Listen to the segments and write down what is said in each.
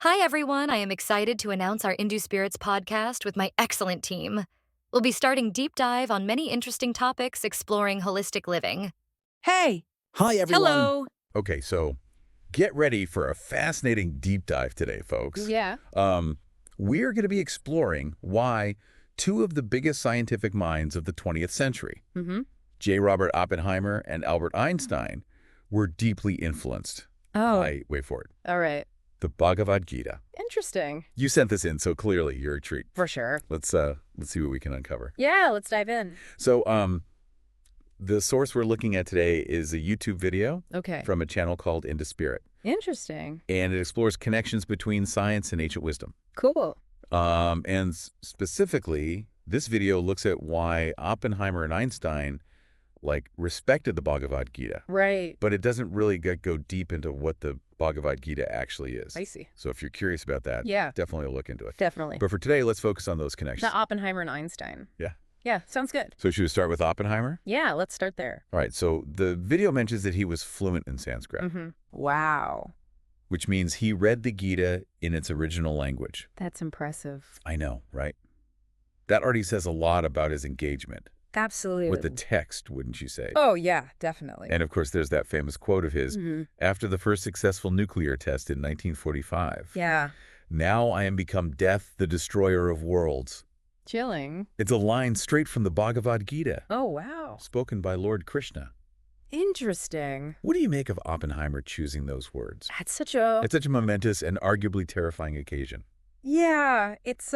Hi, everyone. I am excited to announce our Indie Spirits podcast with my excellent team. We'll be starting deep dive on many interesting topics exploring holistic living. Hey! Hi, everyone. Hello! Okay, so get ready for a fascinating deep dive today, folks. Yeah. We're going to be exploring why two of the biggest scientific minds of the 20th century, J. Robert Oppenheimer and Albert Einstein, were deeply influenced by, wait for it, All right. the Bhagavad Gita. Interesting. You sent this in, so clearly you're a treat. For sure. Let's see what we can uncover. Yeah, let's dive in. So, the source we're looking at today is a YouTube video from a channel called Into Spirit. Interesting. And it explores connections between science and ancient wisdom. Cool. And specifically, this video looks at why Oppenheimer and Einstein, respected the Bhagavad Gita. Right. But it doesn't really go deep into what the Bhagavad Gita actually is. I see. So if you're curious about that, Yeah. definitely look into it. Definitely. But for today, let's focus on those connections. The Oppenheimer and Einstein. Yeah. Yeah, sounds good. So should we start with Oppenheimer? Yeah, let's start there. All right, so the video mentions that he was fluent in Sanskrit, Wow. which means he read the Gita in its original language. That's impressive. I know, right? That already says a lot about his engagement Absolutely. with the text, wouldn't you say? Oh, yeah, definitely. And of course, there's that famous quote of his, after the first successful nuclear test in 1945. Yeah. Now I am become death, the destroyer of worlds. Chilling. It's a line straight from the Bhagavad Gita, Oh, wow. spoken by Lord Krishna. Interesting. What do you make of Oppenheimer choosing those words? That's such a... It's such a momentous and arguably terrifying occasion. Yeah, it's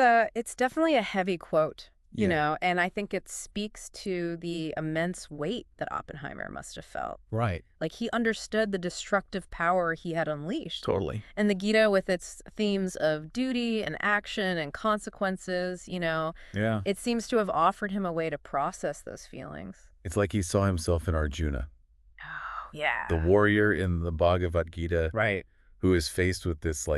definitely a heavy quote, you Yeah. know, and I think it speaks to the immense weight that Oppenheimer must have felt. Right. Like, he understood the destructive power he had unleashed. Totally. And the Gita, with its themes of duty and action and consequences, you know, Yeah. it seems to have offered him a way to process those feelings. It's like he saw himself in Arjuna, Oh, yeah. the warrior in the Bhagavad Gita, Right. who is faced with this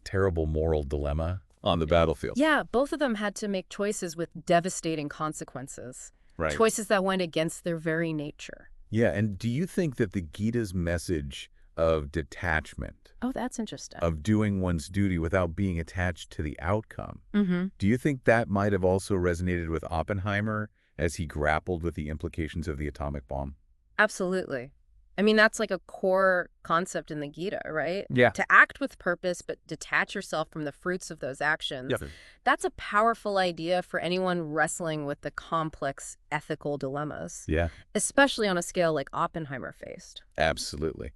terrible moral dilemma on the battlefield. Yeah, both of them had to make choices with devastating consequences. Right. Choices that went against their very nature. Yeah, and do you think that the Gita's message of detachment, Oh, that's interesting. of doing one's duty without being attached to the outcome, Mm-hmm. do you think that might have also resonated with Oppenheimer as he grappled with the implications of the atomic bomb? Absolutely. I mean, that's like a core concept in the Gita, right? Yeah. To act with purpose, but detach yourself from the fruits of those actions. Yeah. That's a powerful idea for anyone wrestling with the complex ethical dilemmas, Yeah, especially on a scale like Oppenheimer faced. absolutely.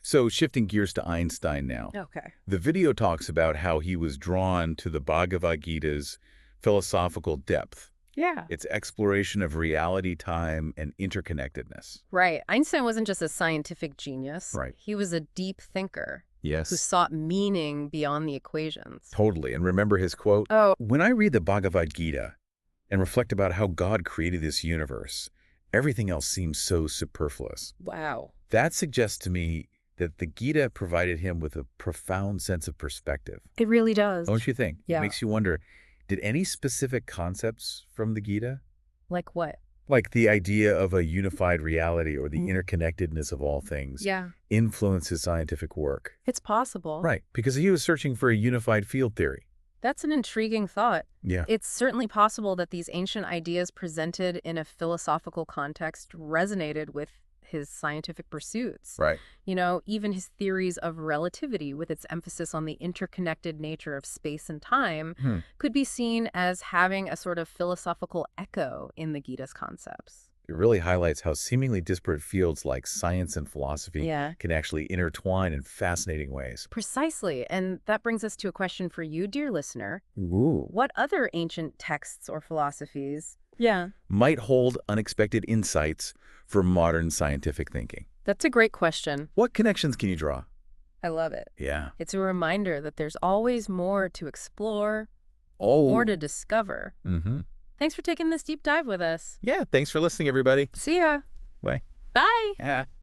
So shifting gears to Einstein now. Okay. The video talks about how he was drawn to the Bhagavad Gita's philosophical depth, Yeah. its exploration of reality, time, and interconnectedness. Right. Einstein wasn't just a scientific genius. Right. He was a deep thinker who Yes, sought meaning beyond the equations. totally. And remember his quote? Oh, When I read the Bhagavad Gita and reflect about how God created this universe, everything else seems so superfluous. wow. That suggests to me that the Gita provided him with a profound sense of perspective. It really does. Don't you think? Yeah. It makes you wonder, did any specific concepts from the Gita, Like what? like the idea of a unified reality or the interconnectedness of all things, Yeah. influence his scientific work? It's possible. Right, because he was searching for a unified field theory. That's an intriguing thought. Yeah. It's certainly possible that these ancient ideas presented in a philosophical context resonated with his scientific pursuits. Right. You know, even his theories of relativity, with its emphasis on the interconnected nature of space and time, could be seen as having a sort of philosophical echo in the Gita's concepts. It really highlights how seemingly disparate fields like science and philosophy Yeah. can actually intertwine in fascinating ways. Precisely. And that brings us to a question for you, dear listener. Ooh. What other ancient texts or philosophies Might hold unexpected insights for modern scientific thinking. That's a great question. What connections can you draw? I love it. Yeah. It's a reminder that there's always more to explore, Oh. more to discover. Mm-hmm. Thanks for taking this deep dive with us. Yeah, thanks for listening, everybody. See ya. Bye. Bye. Yeah.